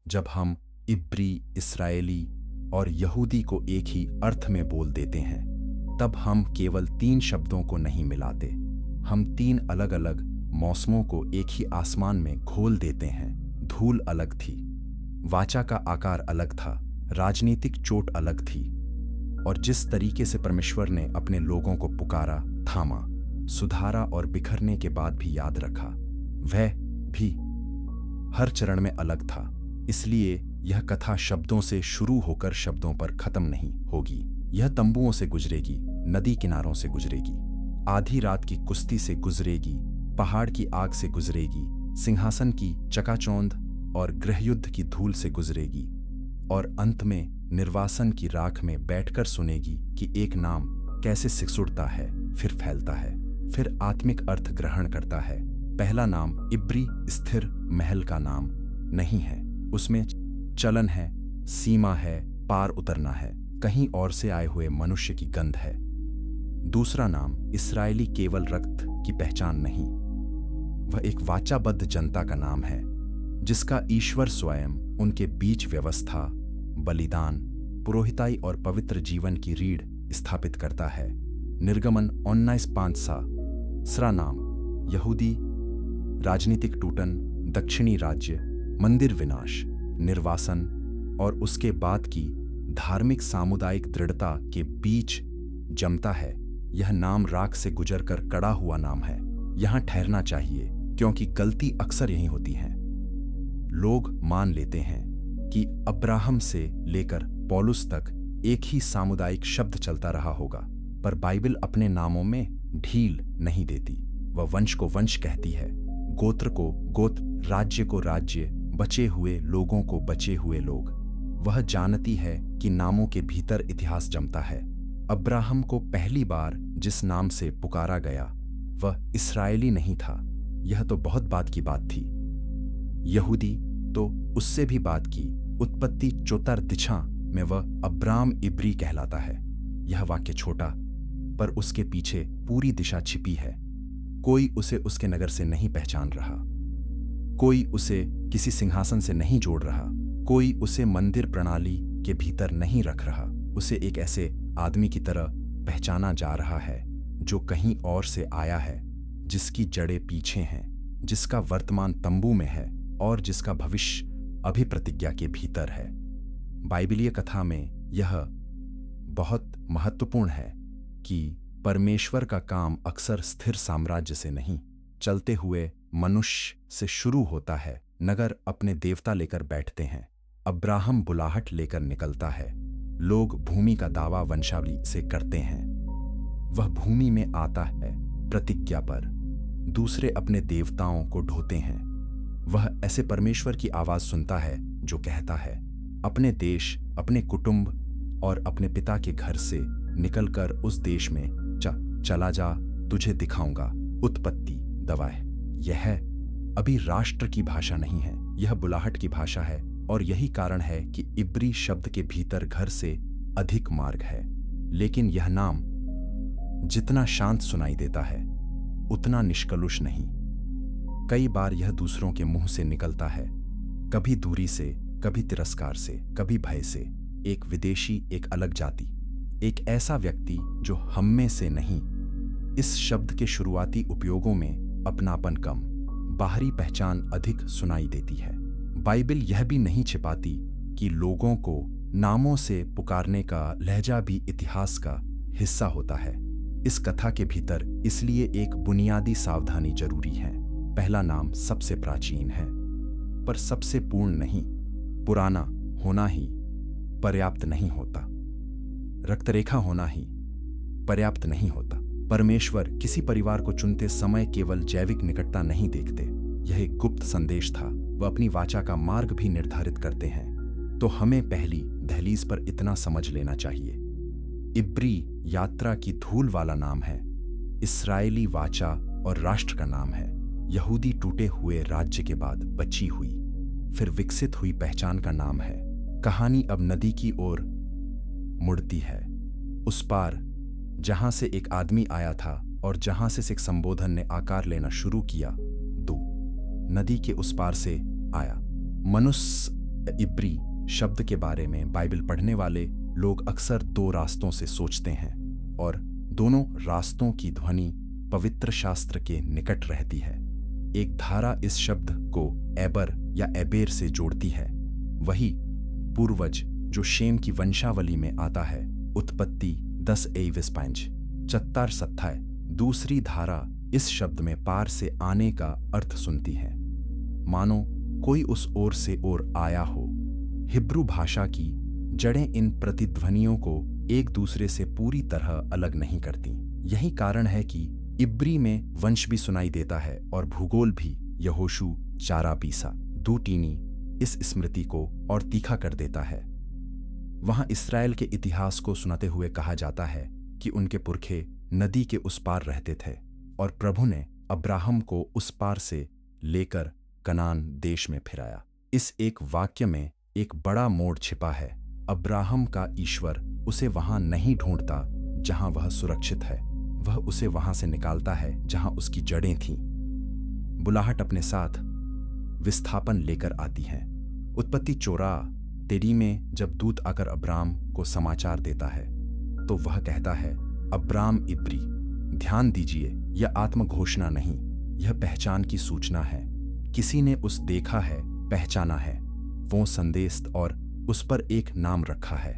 जब हम इब्री, इसराइली और यहूदी को एक ही अर्थ में बोल देते हैं, तब हम केवल तीन शब्दों को नहीं मिलाते, हम तीन अलग अलग मौसमों को एक ही आसमान में घोल देते हैं। धूल अलग थी, वाचा का आकार अलग था, राजनीतिक चोट अलग थी, और जिस तरीके से परमेश्वर ने अपने लोगों को पुकारा, थामा, सुधारा और बिखरने के बाद भी याद रखा, वह भी हर चरण में अलग था। इसलिए यह कथा शब्दों से शुरू होकर शब्दों पर खत्म नहीं होगी। यह तंबुओं से गुजरेगी, नदी किनारों से गुजरेगी, आधी रात की कुश्ती से गुजरेगी, पहाड़ की आग से गुजरेगी, सिंहासन की चकाचौंध और गृहयुद्ध की धूल से गुजरेगी, और अंत में निर्वासन की राख में बैठकर सुनेगी कि एक नाम कैसे सिकुड़ता है, फिर फैलता है, फिर आत्मिक अर्थ ग्रहण करता है। पहला नाम इब्री स्थिर महल का नाम नहीं है, उसमें चलन है, सीमा है, पार उतरना है, कहीं और से आए हुए मनुष्य की गंध है। दूसरा नाम इसराइली केवल रक्त की पहचान नहीं, वह एक वाचाबद्ध जनता का नाम है, जिसका ईश्वर स्वयं उनके बीच व्यवस्था, बलिदान, पुरोहिताई और पवित्र जीवन की रीढ़ स्थापित करता है। निर्गमन 19:5 सरा नाम यहूदी, राजनीतिक टूटन, दक्षिणी राज्य, मंदिर विनाश, निर्वासन और उसके बाद की धार्मिक सामुदायिक दृढ़ता के बीच जमता है। यह नाम राख से गुजरकर कड़ा हुआ नाम है। यहां ठहरना चाहिए, क्योंकि गलती अक्सर यही होती है। लोग मान लेते हैं कि अब्राहम से लेकर पौलुस तक एक ही सामुदायिक शब्द चलता रहा होगा, पर बाइबल अपने नामों में ढील नहीं देती। वह वंश को वंश कहती है, गोत्र को गोत्र, राज्य को राज्य, बचे हुए लोगों को बचे हुए लोग। वह जानती है कि नामों के भीतर इतिहास जमता है। अब्राहम को पहली बार जिस नाम से पुकारा गया वह इसराइली नहीं था, यह तो बहुत बाद की बात थी। यहूदी तो उससे भी बात की। उत्पत्ति 4 दिशा में वह अब्राम इब्री कहलाता है। यह वाक्य छोटा, पर उसके पीछे पूरी दिशा छिपी है। कोई उसे उसके नगर से नहीं पहचान रहा, कोई उसे किसी सिंहासन से नहीं जोड़ रहा, कोई उसे मंदिर प्रणाली के भीतर नहीं रख रहा। उसे एक ऐसे आदमी की तरह पहचाना जा रहा है जो कहीं और से आया है, जिसकी जड़ें पीछे हैं, जिसका वर्तमान तंबू में है और जिसका भविष्य अभी प्रतिज्ञा के भीतर है। बाइबलीय कथा में यह बहुत महत्वपूर्ण है कि परमेश्वर का काम अक्सर स्थिर साम्राज्य से नहीं, चलते हुए मनुष्य से शुरू होता है। नगर अपने देवता लेकर बैठते हैं, अब्राहम बुलाहट लेकर निकलता है, लोग भूमि का दावा वंशावली से करते हैं। वह भूमि में आता है प्रतिज्ञा पर, दूसरे अपने देवताओं को ढोते हैं। वह ऐसे परमेश्वर की आवाज सुनता है जो कहता है, अपने देश, अपने कुटुंब और अपने पिता के घर से निकलकर उस देश में चला जा, तुझे दिखाऊंगा। उत्पत्ति दवाए। यह अभी राष्ट्र की भाषा नहीं है, यह बुलाहट की भाषा है, और यही कारण है कि इब्री शब्द के भीतर घर से अधिक मार्ग है। लेकिन यह नाम जितना शांत सुनाई देता है उतना निष्कलुष नहीं। कई बार यह दूसरों के मुंह से निकलता है, कभी दूरी से, कभी तिरस्कार से, कभी भय से। एक विदेशी, एक अलग जाति, एक ऐसा व्यक्ति जो हम में से नहीं। इस शब्द के शुरुआती उपयोगों में अपनापन कम, बाहरी पहचान अधिक सुनाई देती है। बाइबल यह भी नहीं छिपाती कि लोगों को नामों से पुकारने का लहजा भी इतिहास का हिस्सा होता है। इस कथा के भीतर इसलिए एक बुनियादी सावधानी जरूरी है। पहला नाम सबसे प्राचीन है, पर सबसे पूर्ण नहीं। पुराना होना ही पर्याप्त नहीं होता, रक्तरेखा होना ही पर्याप्त नहीं होता। परमेश्वर किसी परिवार को चुनते समय केवल जैविक निकटता नहीं देखते, यह एक गुप्त संदेश था। वह अपनी वाचा का मार्ग भी निर्धारित करते हैं। तो हमें पहली दहलीज पर इतना समझ लेना चाहिए, इब्री यात्रा की धूल वाला नाम है, इसराइली वाचा और राष्ट्र का नाम है। यहूदी टूटे हुए राज्य के बाद बची हुई, फिर विकसित हुई पहचान का नाम है। कहानी अब नदी की ओर मुड़ती है, उस पार जहां से एक आदमी आया था और जहां से एक संबोधन ने आकार लेना शुरू किया। नदी के उस पार से आया। मनुष्य इब्री शब्द के बारे में बाइबल पढ़ने वाले लोग अक्सर दो रास्तों से सोचते हैं और दोनों रास्तों की ध्वनि पवित्र शास्त्र के निकट रहती है। एक धारा इस शब्द को एबर या एबेर से जोड़ती है, वही पूर्वज जो शेम की वंशावली में आता है। उत्पत्ति 10:21 चत्तार सत्ताय। दूसरी धारा इस शब्द में पार से आने का अर्थ सुनती है, मानो कोई उस ओर से ओर आया हो। हिब्रू भाषा की जड़ें इन प्रतिध्वनियों को एक दूसरे से पूरी तरह अलग नहीं करती। यही कारण है कि इब्री में वंश भी सुनाई देता है और भूगोल भी। यहोशू 4:20 दूटीनी इस स्मृति को और तीखा कर देता है। वहां इस्राएल के इतिहास को सुनाते हुए कहा जाता है कि उनके पुरखे नदी के उस पार रहते थे और प्रभु ने अब्राहम को उस पार से लेकर कनान देश में फिराया। इस एक वाक्य में एक बड़ा मोड़ छिपा है। अब्राहम का ईश्वर उसे वहां नहीं ढूंढता जहां वह सुरक्षित है, वह उसे वहां से निकालता है जहां उसकी जड़ें थीं। बुलाहट अपने साथ विस्थापन लेकर आती है। उत्पत्ति 4:13 में जब दूत आकर अब्राम को समाचार देता है तो वह कहता है, अब्राम इब्री। ध्यान दीजिए, यह आत्मघोषणा नहीं, यह पहचान की सूचना है। किसी ने उस देखा है, पहचाना है, वो संदेश और उस पर एक नाम रखा है।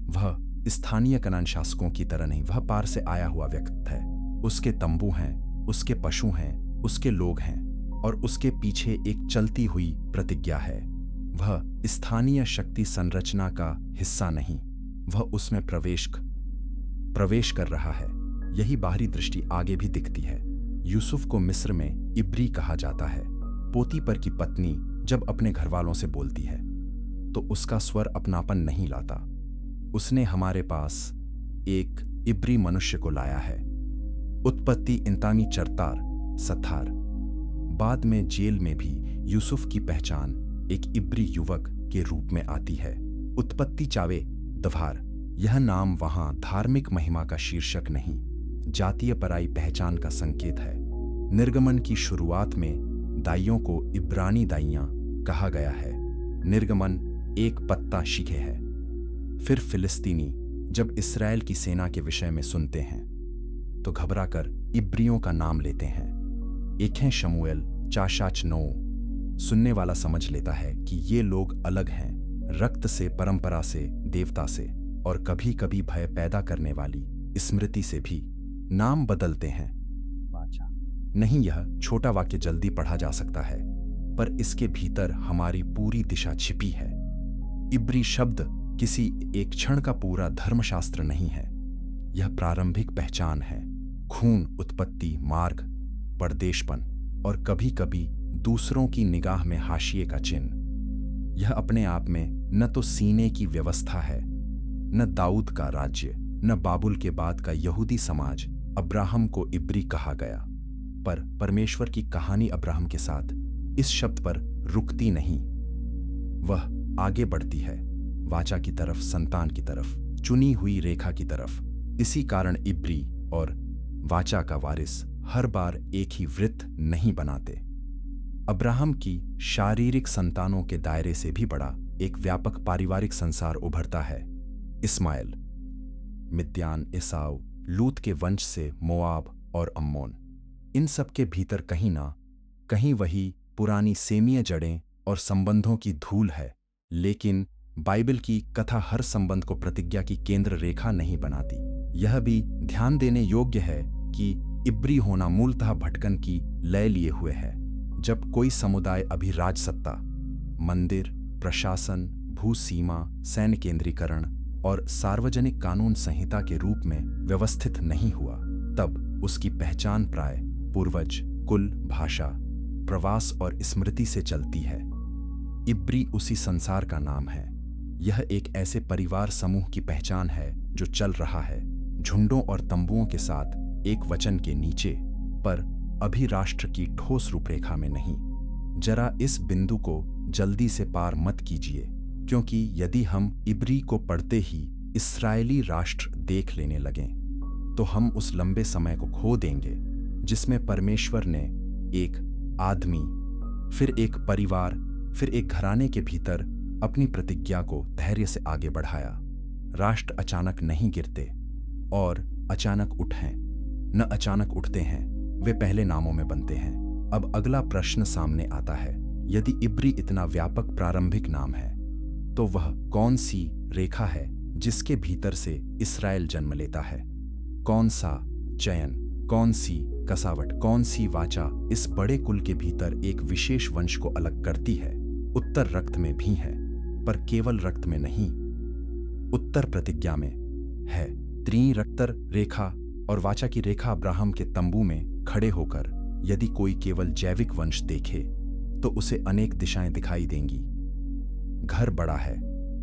वह स्थानीय कनान शासकों की तरह नहीं, वह पार से आया हुआ व्यक्ति है। उसके तंबू हैं, उसके पशु हैं, उसके लोग हैं और उसके पीछे एक चलती हुई प्रतिज्ञा है। वह स्थानीय शक्ति संरचना का हिस्सा नहीं, वह उसमें प्रवेश कर रहा है। यही बाहरी दृष्टि आगे भी दिखती है। यूसुफ को मिस्र में इब्री कहा जाता है। पोतीपर की पत्नी जब अपने घरवालों से बोलती है तो उसका स्वर अपनापन नहीं लाता। उसने हमारे पास एक इब्री मनुष्य को लाया है। उत्पत्ति इंतामी चरतार सथार। बाद में जेल में भी यूसुफ की पहचान एक इब्री युवक के रूप में आती है। उत्पत्ति चावे दभार। यह नाम वहां धार्मिक महिमा का शीर्षक नहीं, जातीय पराई पहचान का संकेत है। निर्गमन की शुरुआत में दाइयों को इब्रानी दाइयां कहा गया है। निर्गमन एक पत्ता शिखे है। फिर फिलिस्तीनी जब इस्राएल की सेना के विषय में सुनते हैं तो घबराकर इब्रियों का नाम लेते हैं। 1 शमूएल 4:9। सुनने वाला समझ लेता है कि ये लोग अलग हैं, रक्त से, परंपरा से, देवता से और कभी कभी भय पैदा करने वाली स्मृति से भी नाम बदलते हैं। नहीं, यह छोटा वाक्य जल्दी पढ़ा जा सकता है, पर इसके भीतर हमारी पूरी दिशा छिपी है। इब्री शब्द किसी एक क्षण का पूरा धर्मशास्त्र नहीं है, यह प्रारंभिक पहचान है। खून, उत्पत्ति, मार्ग, परदेशपन और कभी कभी दूसरों की निगाह में हाशिए का चिन्ह। यह अपने आप में न तो सीने की व्यवस्था है, न दाऊद का राज्य, न बाबुल के बाद का यहूदी समाज। अब्राहम को इब्री कहा गया, पर परमेश्वर की कहानी अब्राहम के साथ इस शब्द पर रुकती नहीं, वह आगे बढ़ती है, वाचा की तरफ, संतान की तरफ, चुनी हुई रेखा की तरफ। इसी कारण इब्री और वाचा का वारिस हर बार एक ही वृत्त नहीं बनाते। अब्राहम की शारीरिक संतानों के दायरे से भी बड़ा एक व्यापक पारिवारिक संसार उभरता है। इस्माइल, मिद्यान, एसाव, लूत के वंश से मोआब और अम्मोन। इन सब के भीतर कहीं ना कहीं वही पुरानी सेमीय जड़ें और संबंधों की धूल है। लेकिन बाइबल की कथा हर संबंध को प्रतिज्ञा की केंद्र रेखा नहीं बनाती। यह भी ध्यान देने योग्य है कि इब्री होना मूलतः भटकन की लय लिए हुए है। जब कोई समुदाय अभी राजसत्ता, मंदिर, प्रशासन, भू सीमा, सैन्य केंद्रीकरण और सार्वजनिक कानून संहिता के रूप में व्यवस्थित नहीं हुआ, तब उसकी पहचान प्राय पूर्वज, कुल, भाषा, प्रवास और स्मृति से चलती है। इब्री उसी संसार का नाम है। यह एक ऐसे परिवार समूह की पहचान है जो चल रहा है, झुंडों और तंबुओं के साथ एक वचन के नीचे, पर अभी राष्ट्र की ठोस रूपरेखा में नहीं। जरा इस बिंदु को जल्दी से पार मत कीजिए, क्योंकि यदि हम इब्री को पढ़ते ही इस्राएली राष्ट्र देख लेने लगें तो हम उस लंबे समय को खो देंगे जिसमें परमेश्वर ने एक आदमी, फिर एक परिवार, फिर एक घराने के भीतर अपनी प्रतिज्ञा को धैर्य से आगे बढ़ाया। राष्ट्र अचानक नहीं गिरते और अचानक उठें, न अचानक उठते हैं, वे पहले नामों में बनते हैं। अब अगला प्रश्न सामने आता है, यदि इब्री इतना व्यापक प्रारंभिक नाम है तो वह कौन सी रेखा है जिसके भीतर से इस्राएल जन्म लेता है? कौन सा चयन, कौन सी कसावट, कौन सी वाचा इस बड़े कुल के भीतर एक विशेष वंश को अलग करती है? उत्तर रक्त में भी है, पर केवल रक्त में नहीं, उत्तर प्रतिज्ञा में है। त्रिरक्तर रेखा और वाचा की रेखा अब्राहम के तंबू में खड़े होकर यदि कोई केवल जैविक वंश देखे तो उसे अनेक दिशाएं दिखाई देंगी। घर बड़ा है,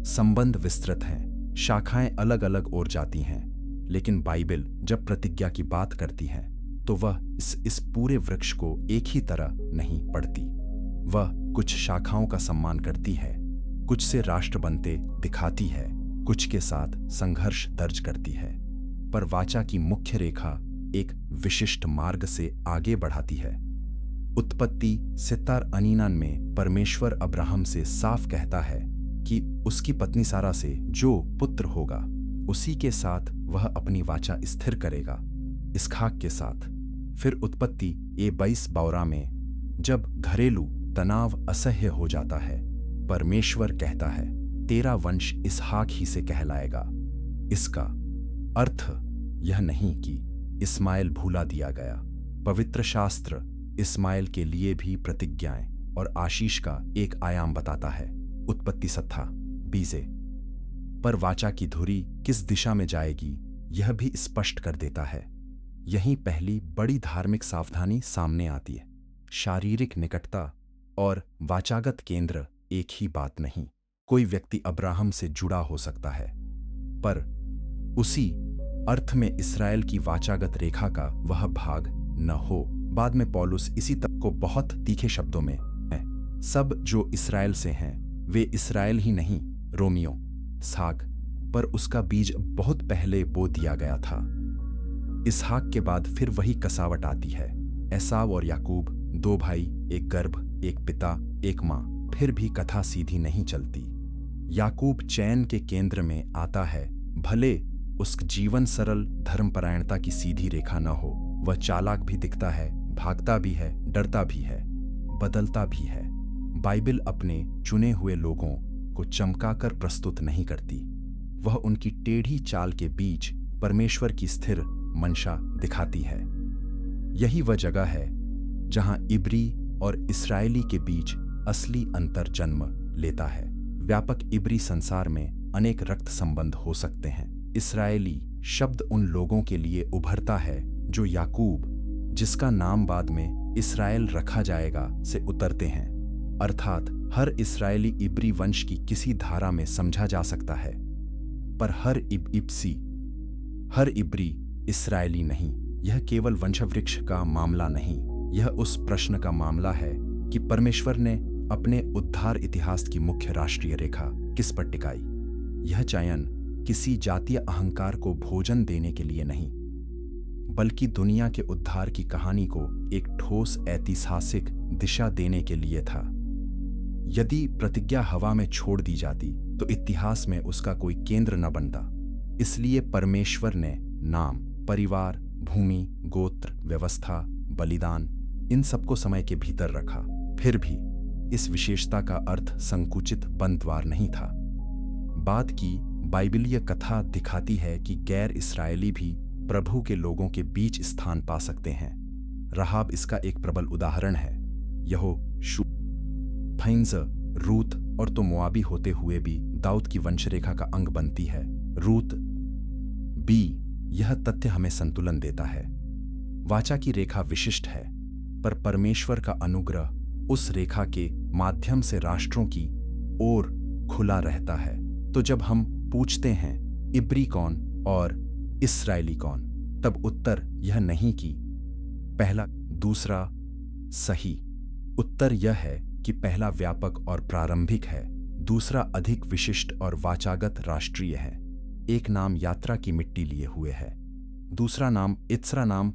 संबंध विस्तृत हैं, शाखाएं अलग अलग ओर जाती हैं, लेकिन बाइबल जब प्रतिज्ञा की बात करती है तो वह इस पूरे वृक्ष को एक ही तरह नहीं पढ़ती। वह कुछ शाखाओं का सम्मान करती है, कुछ से राष्ट्र बनते दिखाती है, कुछ के साथ संघर्ष दर्ज करती है, पर वाचा की मुख्य रेखा एक विशिष्ट मार्ग से आगे बढ़ाती है। उत्पत्ति सितार अनीनान में परमेश्वर अब्राहम से साफ कहता है कि उसकी पत्नी सारा से जो पुत्र होगा उसी के साथ वह अपनी वाचा स्थिर करेगा, इसहाक के साथ। फिर उत्पत्ति 22 में जब घरेलू तनाव असह्य हो जाता है, परमेश्वर कहता है, तेरा वंश इसहाक ही से कहलाएगा। इसका अर्थ यह नहीं कि इस्माइल भूला दिया गया। पवित्र शास्त्र इस्माइल के लिए भी प्रतिज्ञाएं और आशीष का एक आयाम बताता है। उत्पत्ति 20 पर वाचा की धुरी किस दिशा में जाएगी यह भी स्पष्ट कर देता है। यहीं पहली बड़ी धार्मिक सावधानी सामने आती है। शारीरिक निकटता और वाचागत केंद्र एक ही बात नहीं। कोई व्यक्ति अब्राहम से जुड़ा हो सकता है, पर उसी अर्थ में इस्राएल की वाचागत रेखा का वह भाग न हो। बाद में पौलुस इसी तक को बहुत तीखे शब्दों में है, सब जो इस्राएल से हैं वे इस्राएल ही नहीं, रोमियो इसहाक पर उसका बीज बहुत पहले बो दिया गया था। इसहाक के बाद फिर वही कसावट आती है। एसाव और याकूब, दो भाई, एक गर्भ, एक पिता, एक मां, फिर भी कथा सीधी नहीं चलती। याकूब चैन के केंद्र में आता है, भले उसका जीवन सरल धर्मपरायणता की सीधी रेखा न हो। वह चालाक भी दिखता है, भागता भी है, डरता भी है, बदलता भी है। बाइबल अपने चुने हुए लोगों को चमकाकर प्रस्तुत नहीं करती, वह उनकी टेढ़ी चाल के बीच परमेश्वर की स्थिर मंशा दिखाती है। यही वह जगह है जहां इब्री और इस्राएली के बीच असली अंतर जन्म लेता है। व्यापक इब्री संसार में अनेक रक्त संबंध हो सकते हैं। इस्राएली शब्द उन लोगों के लिए उभरता है जो याकूब, जिसका नाम बाद में इस्राएल रखा जाएगा, से उतरते हैं। अर्थात हर इस्राएली इब्री वंश की किसी धारा में समझा जा सकता है, पर हर इब्री इस्राएली नहीं। यह केवल वंशवृक्ष का मामला नहीं, यह उस प्रश्न का मामला है कि परमेश्वर ने अपने उद्धार इतिहास की मुख्य राष्ट्रीय रेखा किस पर टिकाई। यह चयन किसी जातीय अहंकार को भोजन देने के लिए नहीं, बल्कि दुनिया के उद्धार की कहानी को एक ठोस ऐतिहासिक दिशा देने के लिए था। यदि प्रतिज्ञा हवा में छोड़ दी जाती तो इतिहास में उसका कोई केंद्र न बनता। इसलिए परमेश्वर ने नाम, परिवार, भूमि, गोत्र, व्यवस्था, बलिदान, इन सबको समय के भीतर रखा। फिर भी इस विशेषता का अर्थ संकुचित बंद द्वार नहीं था। बाद की बाइबलीय कथा दिखाती है कि गैर इस्राएली भी प्रभु के लोगों के बीच स्थान पा सकते हैं। राहाब इसका एक प्रबल उदाहरण है। यहोशू, फैंज, रूत और तो मोआबी होते हुए भी दाऊद की वंशरेखा का अंग बनती है। रूत बी, यह तथ्य हमें संतुलन देता है। वाचा की रेखा विशिष्ट है, पर परमेश्वर का अनुग्रह उस रेखा के माध्यम से राष्ट्रों की ओर खुला रहता है। तो जब हम पूछते हैं इब्री कौन और इस्राएली कौन, तब उत्तर यह नहीं कि पहला दूसरा सही। उत्तर यह है कि पहला व्यापक और प्रारंभिक है, दूसरा अधिक विशिष्ट और वाचागत राष्ट्रीय है। एक नाम यात्रा की मिट्टी लिए हुए है, दूसरा नाम इत्सरा नाम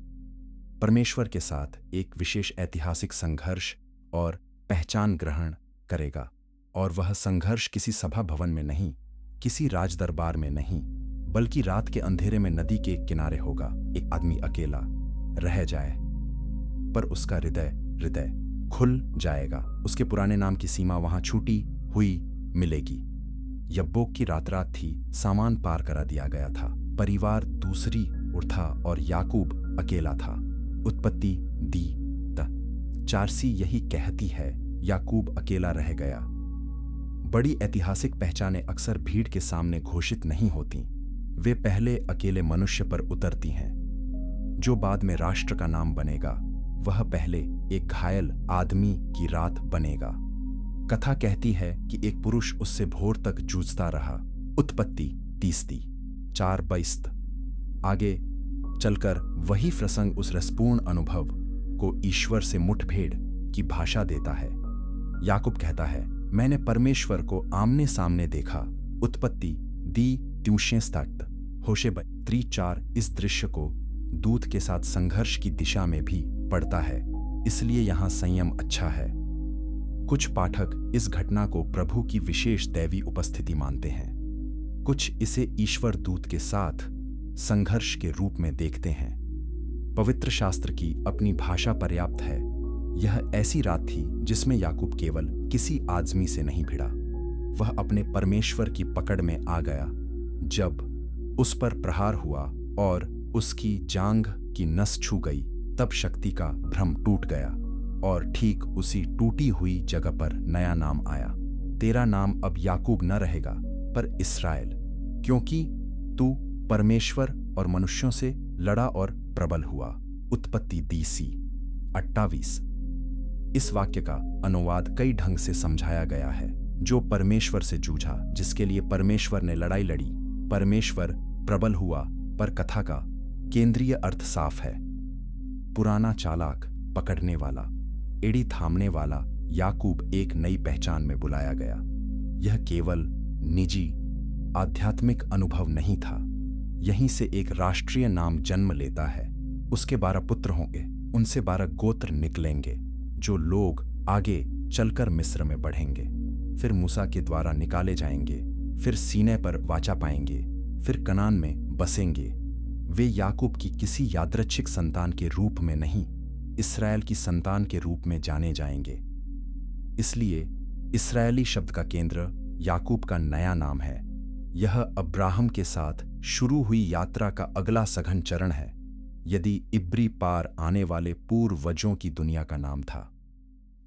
परमेश्वर के साथ एक विशेष ऐतिहासिक संघर्ष और पहचान ग्रहण करेगा। और वह संघर्ष किसी सभा भवन में नहीं, किसी राजदरबार में नहीं, बल्कि रात के अंधेरे में नदी के किनारे होगा। एक आदमी अकेला रह जाए, पर उसका हृदय खुल जाएगा। उसके पुराने नाम की सीमा वहां छूटी हुई मिलेगी। यब्बोक की रात थी, सामान पार करा दिया गया था, परिवार दूसरी ओर था और याकूब अकेला था। उत्पत्ति दी 4 यही कहती है, याकूब अकेला रह गया। बड़ी ऐतिहासिक पहचानें अक्सर भीड़ के सामने घोषित नहीं होती, वे पहले अकेले मनुष्य पर उतरती हैं। जो बाद में राष्ट्र का नाम बनेगा, वह पहले एक घायल आदमी की रात बनेगा। कथा कहती है कि एक पुरुष उससे भोर तक जूझता रहा। उत्पत्ति 30:4-22। आगे चलकर वही प्रसंग उस रसपूर्ण अनुभव को ईश्वर से मुठभेड़ की भाषा देता है। याकूब कहता है, मैंने परमेश्वर को आमने सामने देखा। उत्पत्ति दी 3:7। होशे 3:4 इस दृश्य को दूत के साथ संघर्ष की दिशा में भी पड़ता है, इसलिए यहां संयम अच्छा है। कुछ पाठक इस घटना को प्रभु की विशेष दैवी उपस्थिति मानते हैं, कुछ इसे ईश्वर दूत के साथ संघर्ष के रूप में देखते हैं। पवित्र शास्त्र की अपनी भाषा पर्याप्त है। यह ऐसी रात थी जिसमें याकूब केवल किसी आदमी से नहीं भिड़ा, वह अपने परमेश्वर की पकड़ में आ गया। जब उस पर प्रहार हुआ और उसकी जांघ की नस छू गई, तब शक्ति का भ्रम टूट गया और ठीक उसी टूटी हुई जगह पर नया नाम आया। तेरा नाम अब याकूब न रहेगा, पर इस्राएल, क्योंकि तू परमेश्वर और मनुष्यों से लड़ा और प्रबल हुआ। उत्पत्ति 30:28। इस वाक्य का अनुवाद कई ढंग से समझाया गया है। जो परमेश्वर से जूझा, जिसके लिए परमेश्वर ने लड़ाई लड़ी, परमेश्वर प्रबल हुआ। पर कथा का केंद्रीय अर्थ साफ है। पुराना चालाक, पकड़ने वाला, एड़ी थामने वाला याकूब एक नई पहचान में बुलाया गया। यह केवल निजी आध्यात्मिक अनुभव नहीं था, यहीं से एक राष्ट्रीय नाम जन्म लेता है। उसके 12 पुत्र होंगे, उनसे 12 गोत्र निकलेंगे, जो लोग आगे चलकर मिस्र में बढ़ेंगे, फिर मूसा के द्वारा निकाले जाएंगे, फिर सीने पर वाचा पाएंगे, फिर कनान में बसेंगे। वे याकूब की किसी यादृच्छिक संतान के रूप में नहीं, इस्राएल की संतान के रूप में जाने जाएंगे। इसलिए इस्राएली शब्द का केंद्र याकूब का नया नाम है। यह अब्राहम के साथ शुरू हुई यात्रा का अगला सघन चरण है। यदि इब्री पार आने वाले पूर्वजों की दुनिया का नाम था,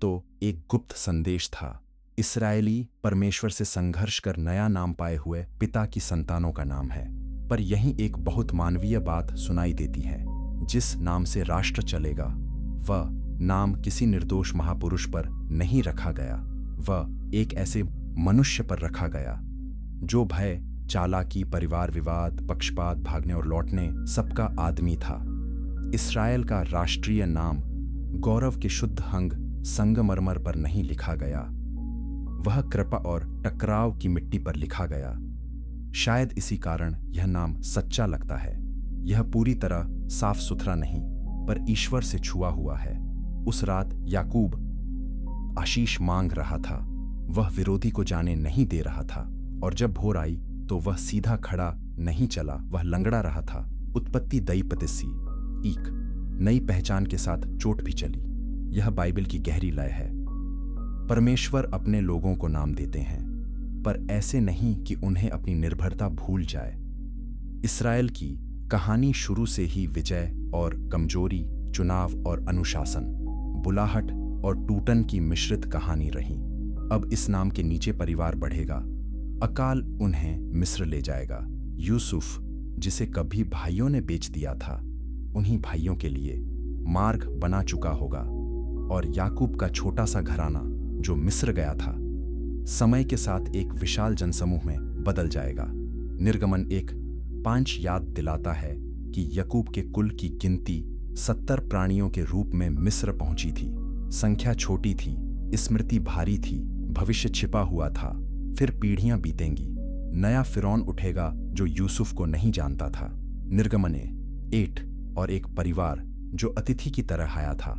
तो एक गुप्त संदेश था। इस्राएली परमेश्वर से संघर्ष कर नया नाम पाए हुए पिता की संतानों का नाम है। पर यहीं एक बहुत मानवीय बात सुनाई देती है। जिस नाम से राष्ट्र चलेगा, वह नाम किसी निर्दोष महापुरुष पर नहीं रखा गया, वह एक ऐसे मनुष्य पर रखा गया जो भय, चालाकी, परिवार विवाद, पक्षपात, भागने और लौटने सबका आदमी था। इस्राएल का राष्ट्रीय नाम गौरव के शुद्ध अंग संगमरमर पर नहीं लिखा गया, वह कृपा और टकराव की मिट्टी पर लिखा गया। शायद इसी कारण यह नाम सच्चा लगता है। यह पूरी तरह साफ सुथरा नहीं, पर ईश्वर से छुआ हुआ है। उस रात याकूब आशीष मांग रहा था, वह विरोधी को जाने नहीं दे रहा था, और जब भोर आई तो वह सीधा खड़ा नहीं चला, वह लंगड़ा रहा था। उत्पत्ति 2:1। नई पहचान के साथ चोट भी चली। यह बाइबल की गहरी लय है। परमेश्वर अपने लोगों को नाम देते हैं, पर ऐसे नहीं कि उन्हें अपनी निर्भरता भूल जाए। इस्राएल की कहानी शुरू से ही विजय और कमजोरी, चुनाव और अनुशासन, बुलाहट और टूटन की मिश्रित कहानी रही। अब इस नाम के नीचे परिवार बढ़ेगा। अकाल उन्हें मिस्र ले जाएगा। यूसुफ, जिसे कभी भाइयों ने बेच दिया था, उन्हीं भाइयों के लिए मार्ग बना चुका होगा। और याकूब का छोटा सा घराना जो मिस्र गया था, समय के साथ एक विशाल जनसमूह में बदल जाएगा। निर्गमन 1:5 याद दिलाता है कि याकूब के कुल की गिनती 70 प्राणियों के रूप में मिस्र पहुंची थी। संख्या छोटी थी, स्मृति भारी थी, भविष्य छिपा हुआ था। फिर पीढ़ियां बीतेंगी, नया फिरौन उठेगा जो यूसुफ को नहीं जानता था। निर्गमन 8 और एक परिवार जो अतिथि की तरह आया था,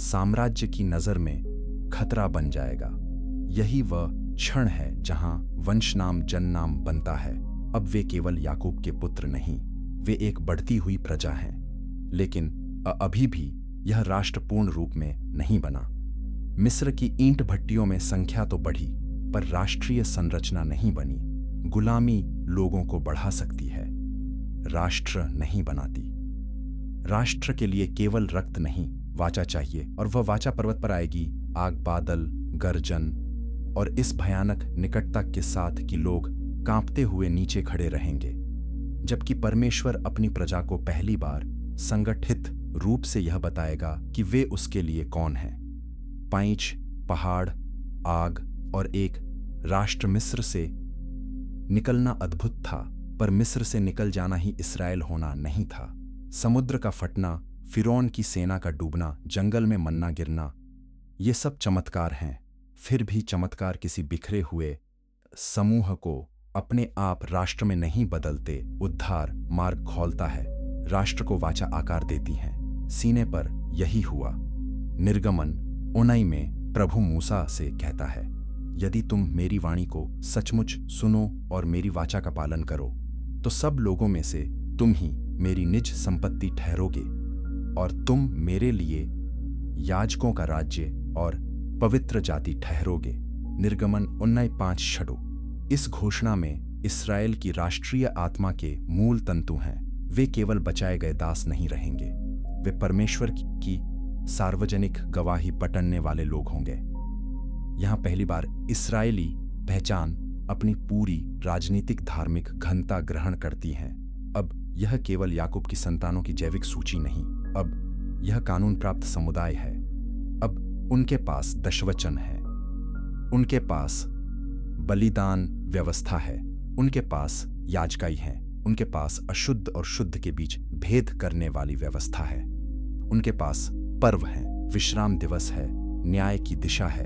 साम्राज्य की नजर में खतरा बन जाएगा। यही वह क्षण है जहां वंश नाम जन नाम बनता है। अब वे केवल याकूब के पुत्र नहीं, वे एक बढ़ती हुई प्रजा हैं। लेकिन अभी भी यह राष्ट्र पूर्ण रूप में नहीं बना। मिस्र की ईंट भट्टियों में संख्या तो बढ़ी, पर राष्ट्रीय संरचना नहीं बनी। गुलामी लोगों को बढ़ा सकती है, राष्ट्र नहीं बनाती। राष्ट्र के लिए केवल रक्त नहीं, वाचा चाहिए, और वह वाचा पर्वत पर आएगी, आग, बादल, गर्जन, और इस भयानक निकटता के साथ कि लोग कांपते हुए नीचे खड़े रहेंगे, जबकि परमेश्वर अपनी प्रजा को पहली बार संगठित रूप से यह बताएगा कि वे उसके लिए कौन हैं। पैंच, पहाड़, आग और एक राष्ट्र। मिस्र से निकलना अद्भुत था, पर मिस्र से निकल जाना ही इस्राएल होना नहीं था। समुद्र का फटना, फिरौन की सेना का डूबना, जंगल में मन्ना गिरना, ये सब चमत्कार हैं। फिर भी चमत्कार किसी बिखरे हुए समूह को अपने आप राष्ट्र में नहीं बदलते, उद्धार मार्ग खोलता है, राष्ट्र को वाचा आकार देती हैं। सीने पर यही हुआ। निर्गमन 19 में प्रभु मूसा से कहता है, यदि तुम मेरी वाणी को सचमुच सुनो और मेरी वाचा का पालन करो, तो सब लोगों में से तुम ही मेरी निज संपत्ति ठहरोगे, और तुम मेरे लिए याजकों का राज्य और पवित्र जाति ठहरोगे। निर्गमन 19:5-6। इस घोषणा में इस्राएल की राष्ट्रीय आत्मा के मूल तंतु हैं। वे केवल बचाए गए दास नहीं रहेंगे, वे परमेश्वर की सार्वजनिक गवाही बटनने वाले लोग होंगे। यहां पहली बार इस्राएली पहचान अपनी पूरी राजनीतिक धार्मिक घनता ग्रहण करती है। अब यह केवल याकूब की संतानों की जैविक सूची नहीं, अब यह कानून प्राप्त समुदाय है। अब उनके पास दशवचन है, उनके पास बलिदान व्यवस्था है, उनके पास याजकाई है, उनके पास अशुद्ध और शुद्ध के बीच भेद करने वाली व्यवस्था है, उनके पास पर्व है, विश्राम दिवस है, न्याय की दिशा है,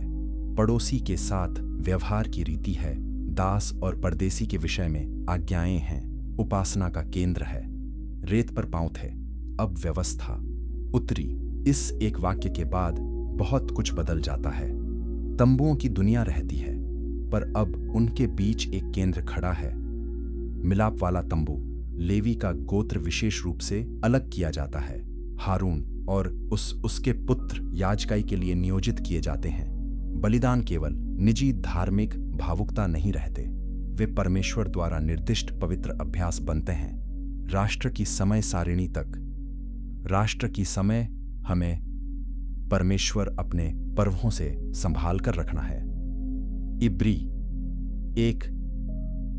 पड़ोसी के साथ व्यवहार की रीति है, दास और परदेसी के विषय में आज्ञाएं हैं, उपासना का केंद्र है, रेत पर पांव थे, अब व्यवस्था उतरी। इस एक वाक्य के बाद बहुत कुछ बदल जाता है। तंबुओं की दुनिया रहती है, पर अब उनके बीच एक केंद्र खड़ा है, मिलाप वाला तंबू। लेवी का गोत्र विशेष रूप से अलग किया जाता है। हारून और उसके पुत्र याजकाई के लिए नियोजित किए जाते हैं। बलिदान केवल निजी धार्मिक भावुकता नहीं रहते, वे परमेश्वर द्वारा निर्दिष्ट पवित्र अभ्यास बनते हैं। राष्ट्र की समय सारिणी तक, राष्ट्र की समय हमें परमेश्वर अपने पर्वों से संभाल कर रखना है। इब्री एक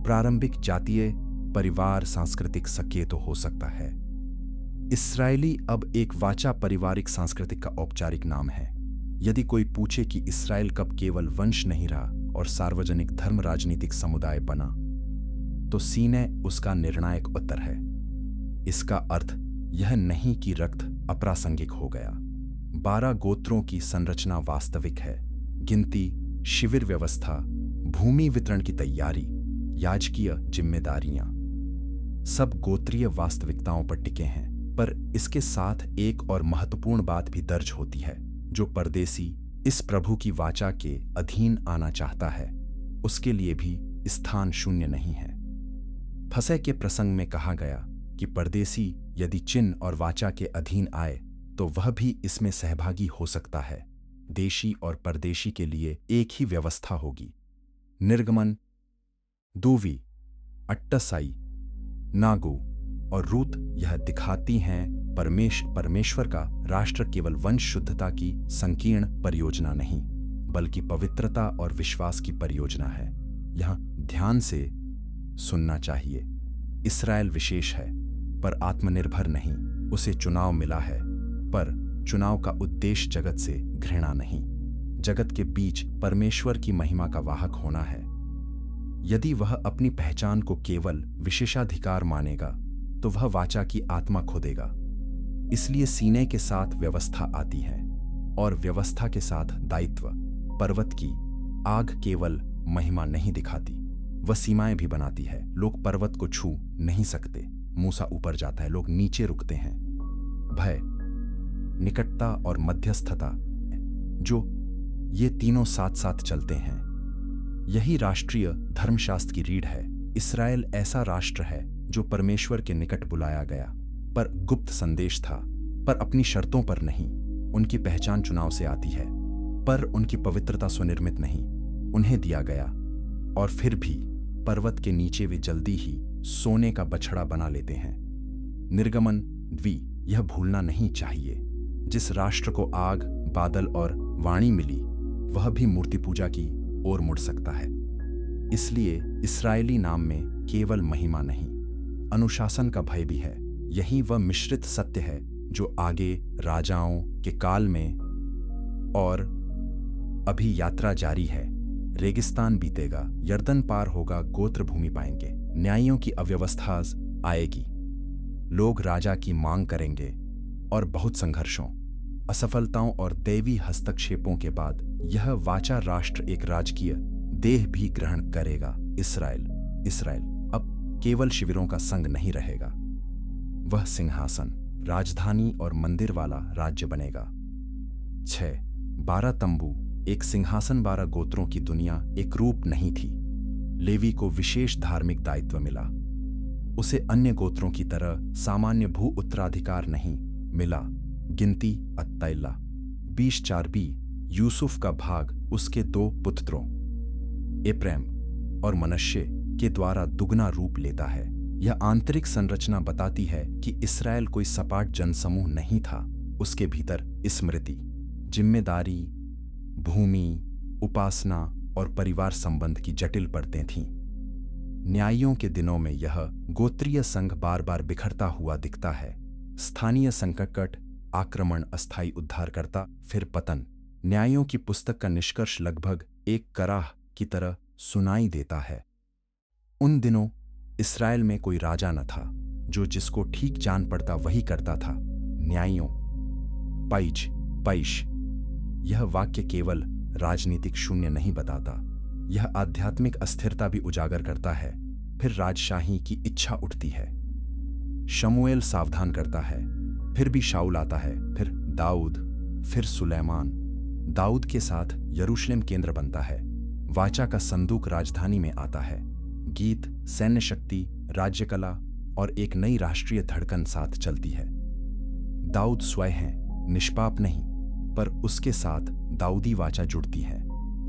प्रारंभिक जातीय परिवार सांस्कृतिक संकेत हो सकता है। इस्राएली अब एक वाचा पारिवारिक सांस्कृतिक का औपचारिक नाम है। यदि कोई पूछे कि इस्राएल कब केवल वंश नहीं रहा और सार्वजनिक धर्म राजनीतिक समुदाय बना, तो सीने उसका निर्णायक उत्तर है। इसका अर्थ यह नहीं कि रक्त अप्रासंगिक हो गया। 12 गोत्रों की संरचना वास्तविक है। गिनती, शिविर व्यवस्था, भूमि वितरण की तैयारी, याजकीय जिम्मेदारियां, सब गोत्रीय वास्तविकताओं पर टिके हैं। पर इसके साथ एक और महत्वपूर्ण बात भी दर्ज होती है। जो परदेसी इस प्रभु की वाचा के अधीन आना चाहता है, उसके लिए भी स्थान शून्य नहीं है। फसह के प्रसंग में कहा गया कि परदेसी यदि चिन्ह और वाचा के अधीन आए तो वह भी इसमें सहभागी हो सकता है। देशी और परदेशी के लिए एक ही व्यवस्था होगी। निर्गमन 2 अट्टसाई, नागू और रूत यह दिखाती हैं परमेश्वर का राष्ट्र केवल वंश शुद्धता की संकीर्ण परियोजना नहीं, बल्कि पवित्रता और विश्वास की परियोजना है। यह ध्यान से सुनना चाहिए। इस्राएल विशेष है, पर आत्मनिर्भर नहीं। उसे चुनाव मिला है, पर चुनाव का उद्देश्य जगत से घृणा नहीं, जगत के बीच परमेश्वर की महिमा का वाहक होना है। यदि वह अपनी पहचान को केवल विशेषाधिकार मानेगा तो वह वाचा की आत्मा खो देगा। इसलिए सीने के साथ व्यवस्था आती है और व्यवस्था के साथ दायित्व। पर्वत की आग केवल महिमा नहीं दिखाती, वह सीमाएं भी बनाती है। लोग पर्वत को छू नहीं सकते। मूसा ऊपर जाता है, लोग नीचे रुकते हैं। भय, निकटता और मध्यस्थता, जो ये तीनों साथ साथ चलते हैं, यही राष्ट्रीय धर्मशास्त्र की रीढ़ है। इस्राएल ऐसा राष्ट्र है जो परमेश्वर के निकट बुलाया गया, पर गुप्त संदेश था, पर अपनी शर्तों पर नहीं। उनकी पहचान चुनाव से आती है, पर उनकी पवित्रता स्वनिर्मित नहीं, उन्हें दिया गया। और फिर भी पर्वत के नीचे वे जल्दी ही सोने का बछड़ा बना लेते हैं। निर्गमन द्वि यह भूलना नहीं चाहिए। जिस राष्ट्र को आग, बादल और वाणी मिली, वह भी मूर्ति पूजा की ओर मुड़ सकता है। इसलिए इस्राएली नाम में केवल महिमा नहीं, अनुशासन का भय भी है। यही वह मिश्रित सत्य है जो आगे राजाओं के काल में और अभी यात्रा जारी है। रेगिस्तान बीतेगा, यर्दन पार होगा, गोत्र भूमि पाएंगे, न्यायियों की अव्यवस्था आएगी, लोग राजा की मांग करेंगे और बहुत संघर्षों, असफलताओं और दैवी हस्तक्षेपों के बाद यह वाचा राष्ट्र एक राजकीय देह भी ग्रहण करेगा। इस्राएल अब केवल शिविरों का संग नहीं रहेगा, वह सिंहासन, राजधानी और मंदिर वाला राज्य बनेगा। 12 तंबू, एक सिंहासन, 12 गोत्रों की दुनिया एक रूप नहीं थी। लेवी को विशेष धार्मिक दायित्व मिला। उसे अन्य गोत्रों की तरह सामान्य भू उत्तराधिकार नहीं मिला। गिनती 23 20-4b यूसुफ का भाग उसके 2 पुत्रों एप्रैम और मनश्शे के द्वारा दुगना रूप लेता है। यह आंतरिक संरचना बताती है कि इस्राएल कोई सपाट जनसमूह नहीं था। उसके भीतर स्मृति, जिम्मेदारी, भूमि, उपासना और परिवार संबंध की जटिल परतें थीं। न्यायियों के दिनों में यह गोत्रीय संघ बार बार बिखरता हुआ दिखता है। स्थानीय संकट, आक्रमण, अस्थायी उद्धारकर्ता, फिर पतन। न्यायों की पुस्तक का निष्कर्ष लगभग एक कराह की तरह सुनाई देता है। उन दिनों इस्राएल में कोई राजा न था, जो जिसको ठीक जान पड़ता वही करता था। न्यायों पैश। यह वाक्य केवल राजनीतिक शून्य नहीं बताता, यह आध्यात्मिक अस्थिरता भी उजागर करता है। फिर राजशाही की इच्छा उठती है। शमूएल सावधान करता है, फिर भी शाऊल आता है, फिर दाऊद, फिर सुलेमान। दाऊद के साथ यरूशलेम केंद्र बनता है। वाचा का संदूक राजधानी में आता है। गीत, सैन्य शक्ति, राज्यकला और एक नई राष्ट्रीय धड़कन साथ चलती है। दाऊद स्वयं है, निष्पाप नहीं, पर उसके साथ दाऊदी वाचा जुड़ती है।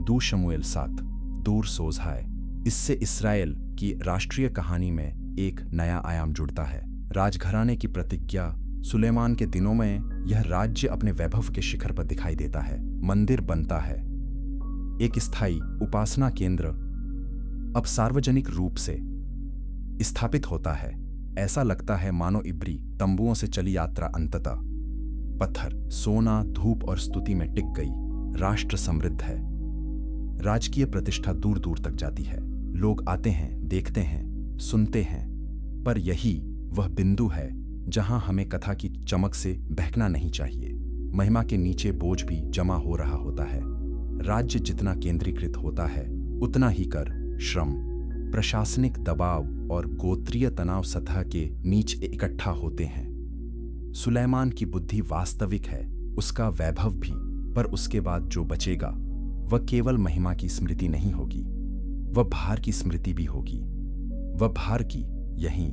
2 शमूएल 7 दूर सोझाए। इससे इस्राएल की राष्ट्रीय कहानी में एक नया आयाम जुड़ता है। राजघराने की प्रतिज्ञा। सुलेमान के दिनों में यह राज्य अपने वैभव के शिखर पर दिखाई देता है। मंदिर बनता है, एक स्थायी उपासना केंद्र अब सार्वजनिक रूप से स्थापित होता है। ऐसा लगता है मानो इब्री तंबुओं से चली यात्रा अंततः पत्थर, सोना, धूप और स्तुति में टिक गई। राष्ट्र समृद्ध है, राजकीय प्रतिष्ठा दूर दूर तक जाती है। लोग आते हैं, देखते हैं, सुनते हैं, पर यही वह बिंदु है जहां हमें कथा की चमक से बहकना नहीं चाहिए। महिमा के नीचे बोझ भी जमा हो रहा होता है। राज्य जितना केंद्रीकृत होता है, उतना ही कर, श्रम, प्रशासनिक दबाव और गोत्रीय तनाव सतह के नीचे इकट्ठा होते हैं। सुलेमान की बुद्धि वास्तविक है, उसका वैभव भी, पर उसके बाद जो बचेगा वह केवल महिमा की स्मृति नहीं होगी, वह भार की स्मृति भी होगी। वह भार की यहीं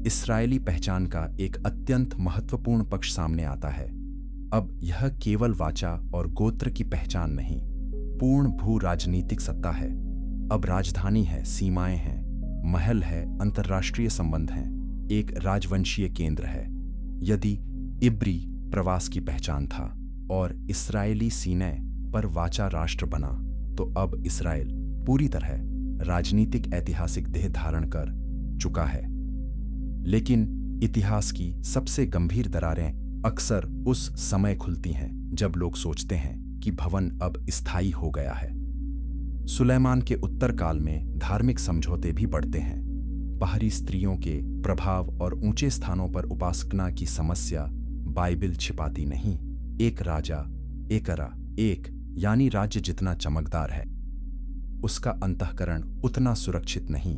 इस्राएली पहचान का एक अत्यंत महत्वपूर्ण पक्ष सामने आता है। अब यह केवल वाचा और गोत्र की पहचान नहीं, पूर्ण भू राजनीतिक सत्ता है। अब राजधानी है, सीमाएं हैं, महल है, अंतर्राष्ट्रीय संबंध हैं, एक राजवंशीय केंद्र है। यदि इब्री प्रवास की पहचान था और इस्राएली सीने पर वाचा राष्ट्र बना, तो अब इस्राएल पूरी तरह राजनीतिक ऐतिहासिक देह धारण कर चुका है। लेकिन इतिहास की सबसे गंभीर दरारें अक्सर उस समय खुलती हैं जब लोग सोचते हैं कि भवन अब स्थायी हो गया है। सुलेमान के उत्तरकाल में धार्मिक समझौते भी बढ़ते हैं। बाहरी स्त्रियों के प्रभाव और ऊंचे स्थानों पर उपासना की समस्या बाइबिल छिपाती नहीं। एक राजा, एक यानी राज्य जितना चमकदार है, उसका अंतःकरण उतना सुरक्षित नहीं।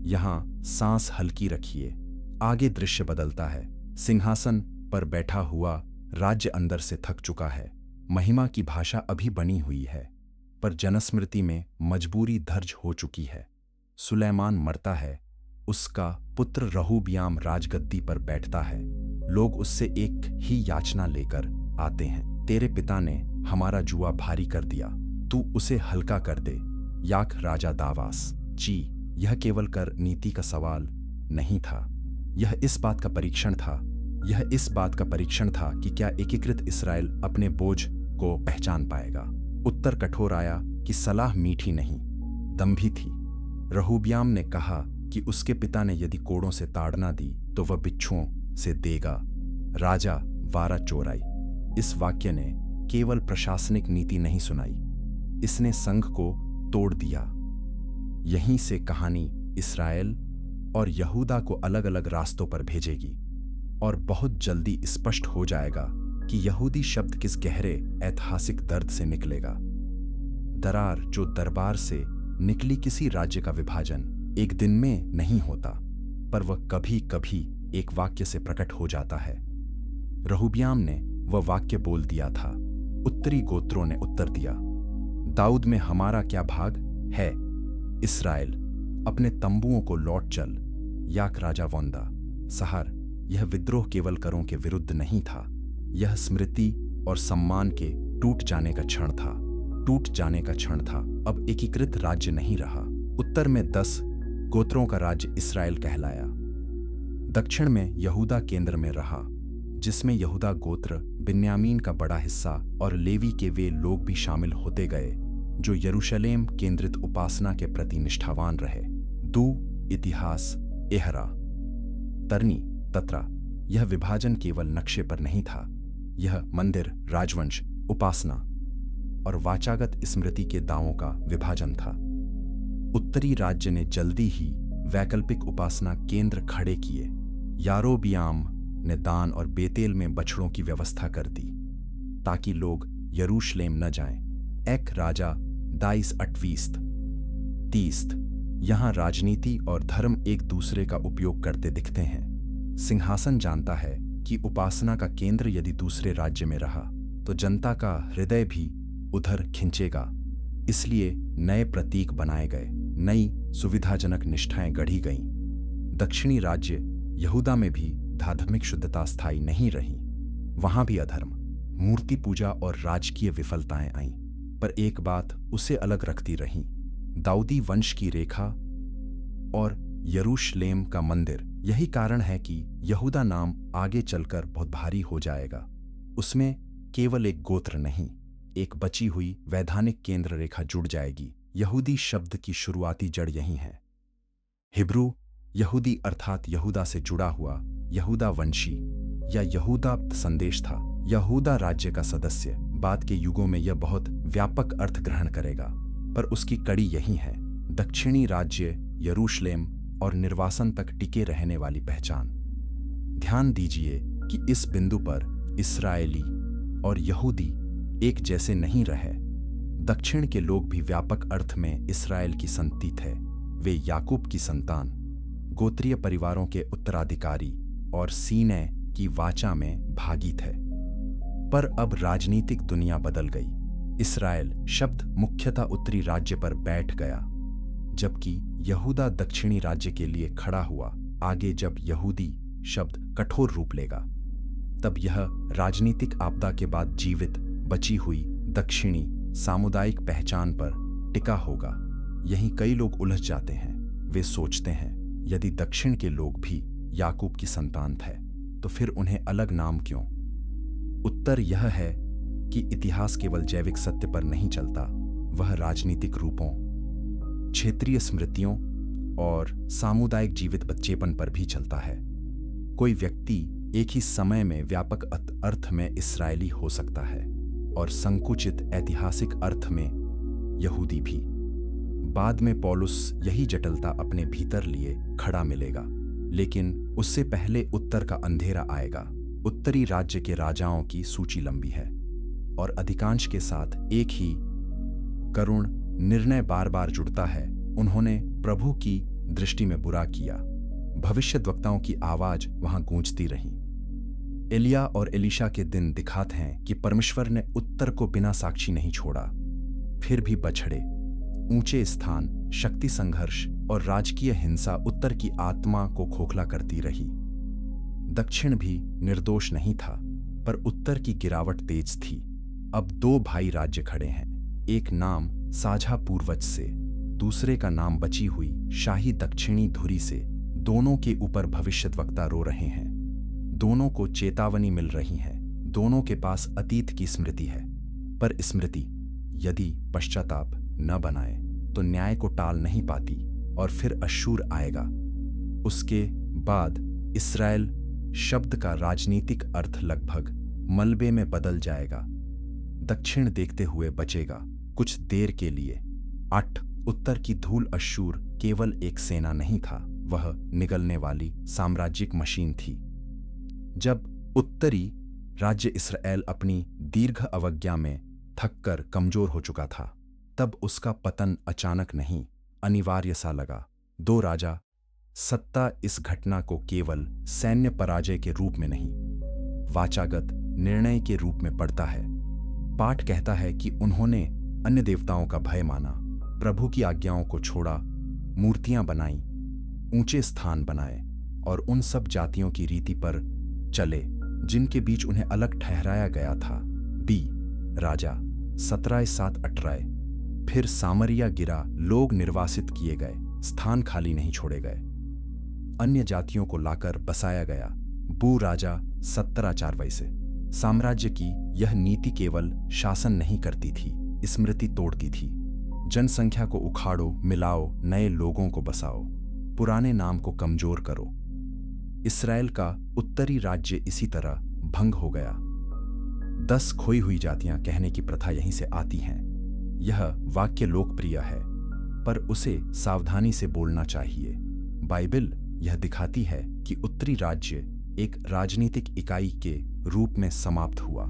यहां सांस हल्की रखिए, आगे दृश्य बदलता है। सिंहासन पर बैठा हुआ राज्य अंदर से थक चुका है। महिमा की भाषा अभी बनी हुई है। पर जनस्मृति में मजबूरी दर्ज हो चुकी है। सुलैमान मरता है, उसका पुत्र रहूब्याम राजगद्दी पर बैठता है। लोग उससे एक ही याचना लेकर आते हैं, तेरे पिता ने हमारा जुआ भारी कर दिया, तू उसे हल्का कर दे। याक राजा दावास जी, यह केवल कर नीति का सवाल नहीं था, यह इस बात का परीक्षण था कि क्या एकीकृत इस्राएल अपने बोझ को पहचान पाएगा। उत्तर कठोर आया कि सलाह मीठी नहीं, दंभी थी। रहूब्याम ने कहा कि उसके पिता ने यदि कोड़ों से ताड़ना दी तो वह बिच्छुओं से देगा। राजा वारा चोराई। इस वाक्य ने केवल प्रशासनिक नीति नहीं सुनाई, इसने संघ को तोड़ दिया। यहीं से कहानी इस्राएल और यहूदा को अलग अलग रास्तों पर भेजेगी और बहुत जल्दी स्पष्ट हो जाएगा कि यहूदी शब्द किस गहरे ऐतिहासिक दर्द से निकलेगा। दरार जो दरबार से निकली किसी राज्य का विभाजन एक दिन में नहीं होता, पर वह कभी कभी एक वाक्य से प्रकट हो जाता है। रहूब्याम ने वह वाक्य बोल दिया था। उत्तरी गोत्रों ने उत्तर दिया, दाऊद में हमारा क्या भाग है। इस्राएल, अपने तंबुओं को लौट चल। याक राजा वोंदा सहार, यह विद्रोह केवल करों के विरुद्ध नहीं था, यह स्मृति और सम्मान के टूट जाने का क्षण था। अब एकीकृत राज्य नहीं रहा। उत्तर में 10 गोत्रों का राज्य इस्राएल कहलाया। दक्षिण में यहूदा केंद्र में रहा, जिसमें यहूदा गोत्र, बिन्यामीन का बड़ा हिस्सा और लेवी के वे लोग भी शामिल होते गए जो यरूशलेम केंद्रित उपासना के प्रति निष्ठावान रहे। इतिहास एहरा तरनी तत्रा, यह विभाजन केवल नक्शे पर नहीं था, यह मंदिर, राजवंश, उपासना और वाचागत स्मृति के दावों का विभाजन था। उत्तरी राज्य ने जल्दी ही वैकल्पिक उपासना केंद्र खड़े किए। यारोबियाम ने दान और बेतेल में बछड़ों की व्यवस्था कर दी ताकि लोग यरूशलेम न जाएं। एक राजा दाइस 28-30, यहां राजनीति और धर्म एक दूसरे का उपयोग करते दिखते हैं। सिंहासन जानता है कि उपासना का केंद्र यदि दूसरे राज्य में रहा तो जनता का हृदय भी उधर खिंचेगा। इसलिए नए प्रतीक बनाए गए, नई सुविधाजनक निष्ठाएं गढ़ी गईं। दक्षिणी राज्य यहूदा में भी धार्मिक शुद्धता स्थायी नहीं रही, वहां भी अधर्म, मूर्ति पूजा और राजकीय विफलताएं आईं, पर एक बात उसे अलग रखती रही, दाऊदी वंश की रेखा और यरूशलेम का मंदिर। यही कारण है कि यहूदा नाम आगे चलकर बहुत भारी हो जाएगा। उसमें केवल एक गोत्र नहीं, एक बची हुई वैधानिक केंद्र रेखा जुड़ जाएगी। यहूदी शब्द की शुरुआती जड़ यही है। हिब्रू यहूदी अर्थात यहूदा से जुड़ा हुआ यहूदा वंशी या यहूदा संदेश था, यहूदा राज्य का सदस्य। बाद के युगों में यह बहुत व्यापक अर्थ ग्रहण करेगा, पर उसकी कड़ी यही है, दक्षिणी राज्य, यरूशलेम और निर्वासन तक टिके रहने वाली पहचान। ध्यान दीजिए कि इस बिंदु पर इस्राएली और यहूदी एक जैसे नहीं रहे। दक्षिण के लोग भी व्यापक अर्थ में इस्राएल की संतति थे। वे याकूब की संतान, गोत्रीय परिवारों के उत्तराधिकारी और सीने की वाचा में भागी थे। पर अब राजनीतिक दुनिया बदल गई। इस्राएल शब्द मुख्यतः उत्तरी राज्य पर बैठ गया, जबकि यहूदा दक्षिणी राज्य के लिए खड़ा हुआ। आगे जब यहूदी शब्द कठोर रूप लेगा, तब यह राजनीतिक आपदा के बाद जीवित बची हुई दक्षिणी सामुदायिक पहचान पर टिका होगा। यहीं कई लोग उलझ जाते हैं। वे सोचते हैं, यदि दक्षिण के लोग भी याकूब की संतान थे, तो फिर उन्हें अलग नाम क्यों? उत्तर यह है कि इतिहास केवल जैविक सत्य पर नहीं चलता, वह राजनीतिक रूपों, क्षेत्रीय स्मृतियों और सामुदायिक जीवित बच्चेपन पर भी चलता है। कोई व्यक्ति एक ही समय में व्यापक अर्थ में इस्राएली हो सकता है और संकुचित ऐतिहासिक अर्थ में यहूदी भी। बाद में पौलुस यही जटिलता अपने भीतर लिए खड़ा मिलेगा, लेकिन उससे पहले उत्तर का अंधेरा आएगा। उत्तरी राज्य के राजाओं की सूची लंबी है और अधिकांश के साथ एक ही करुण निर्णय बार बार जुड़ता है। उन्होंने प्रभु की दृष्टि में बुरा किया। भविष्यद्वक्ताओं की आवाज वहां गूंजती रही। एलिया और एलीशा के दिन दिखाते हैं कि परमेश्वर ने उत्तर को बिना साक्षी नहीं छोड़ा। फिर भी बछड़े, ऊंचे स्थान, शक्ति संघर्ष और राजकीय हिंसा उत्तर की आत्मा को खोखला करती रही। दक्षिण भी निर्दोष नहीं था, पर उत्तर की गिरावट तेज थी। अब दो भाई राज्य खड़े हैं, एक नाम साझा पूर्वज से, दूसरे का नाम बची हुई शाही दक्षिणी धुरी से। दोनों के ऊपर भविष्यद्वक्ता रो रहे हैं, दोनों को चेतावनी मिल रही है, दोनों के पास अतीत की स्मृति है। पर स्मृति यदि पश्चाताप न बनाए तो न्याय को टाल नहीं पाती और फिर अश्शूर आएगा। उसके बाद इस्राएल शब्द का राजनीतिक अर्थ लगभग मलबे में बदल जाएगा। दक्षिण देखते हुए बचेगा कुछ देर के लिए। 8 उत्तर की धूल अश्शूर केवल एक सेना नहीं था, वह निगलने वाली साम्राज्यिक मशीन थी। जब उत्तरी राज्य इस्राएल अपनी दीर्घ अवज्ञा में थककर कमजोर हो चुका था, तब उसका पतन अचानक नहीं, अनिवार्य सा लगा। 2 राजा सत्ता इस घटना को केवल सैन्य पराजय के रूप में नहीं, वाचागत निर्णय के रूप में पढ़ता है। पाठ कहता है कि उन्होंने अन्य देवताओं का भय माना, प्रभु की आज्ञाओं को छोड़ा, मूर्तियां बनाई, ऊंचे स्थान बनाए और उन सब जातियों की रीति पर चले जिनके बीच उन्हें अलग ठहराया गया था। बी राजा 17:7-18। फिर सामरिया गिरा, लोग निर्वासित किए गए, स्थान खाली नहीं छोड़े गए, अन्य जातियों को लाकर बसाया गया। बू राजा 17:4 से। साम्राज्य की यह नीति केवल शासन नहीं करती थी, स्मृति तोड़ती थी। जनसंख्या को उखाड़ो, मिलाओ, नए लोगों को बसाओ, पुराने नाम को कमजोर करो। इस्राएल का उत्तरी राज्य इसी तरह भंग हो गया। 10 खोई हुई जातियां कहने की प्रथा यहीं से आती हैं। यह वाक्य लोकप्रिय है, पर उसे सावधानी से बोलना चाहिए। बाइबल यह दिखाती है कि उत्तरी राज्य एक राजनीतिक इकाई के रूप में समाप्त हुआ।